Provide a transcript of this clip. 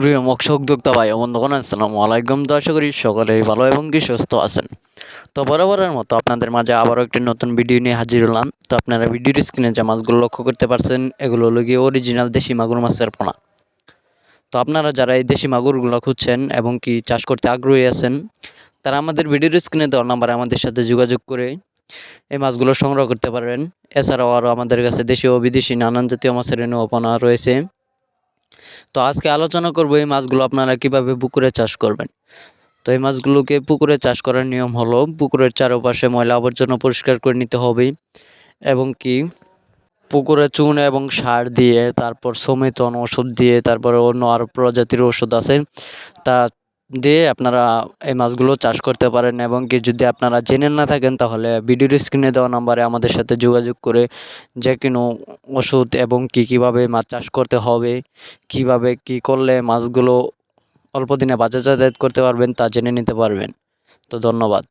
প্রিয় মৎস্য উদ্যোক্তা ভাই ও বন্ধুগণ, আসসালামু আলাইকুম। তো আশা করি সকলেই ভালো এবং কি সুস্থ আছেন। তো বরাবরের মতো আপনাদের মাঝে আবারও একটি নতুন ভিডিও নিয়ে হাজির হলাম। তো আপনারা ভিডিওর স্ক্রিনে যে মাছগুলো লক্ষ্য করতে পারছেন, এগুলো হলো গিয়ে অরিজিনাল দেশি মাগুর মাছের পোনা। তো আপনারা যারা এই দেশি মাগুরগুলো খুঁজছেন এবং কি চাষ করতে আগ্রহী আছেন, তারা আমাদের ভিডিওর স্ক্রিনে দেওয়া নাম্বারে আমাদের সাথে যোগাযোগ করে এই মাছগুলো সংগ্রহ করতে পারবেন। এছাড়াও আরও আমাদের কাছে দেশীয় ও বিদেশি নানান জাতীয় মাছের রেণু পোনা রয়েছে। তো আজকে আলোচনা করব এই মাছগুলো আপনারা কিভাবে পুকুরে চাষ করবেন। তো এই মাছগুলোকে পুকুরে চাষ করার নিয়ম হলো, পুকুরের চারপাশে ময়লা আবর্জনা পরিষ্কার করে নিতে হবে এবং কি পুকুরে চুন এবং সার দিয়ে, তারপর সমেতন ওষুধ দিয়ে, তারপরে অন্য আরও প্রজাতির ওষুধ আছে তা দিয়ে আপনারা এই মাছগুলো চাষ করতে পারেন। এবং কি যদি আপনারা জেনে না থাকেন, তাহলে ভিডিওর স্ক্রিনে দেওয়া নাম্বারে আমাদের সাথে যোগাযোগ করে যে কোনো ওষুধ এবং কীভাবে মাছ চাষ করতে হবে, কিভাবে কি করলে মাছগুলো অল্প দিনে বাজারজাত করতে পারবেন তা জেনে নিতে পারবেন। তো ধন্যবাদ।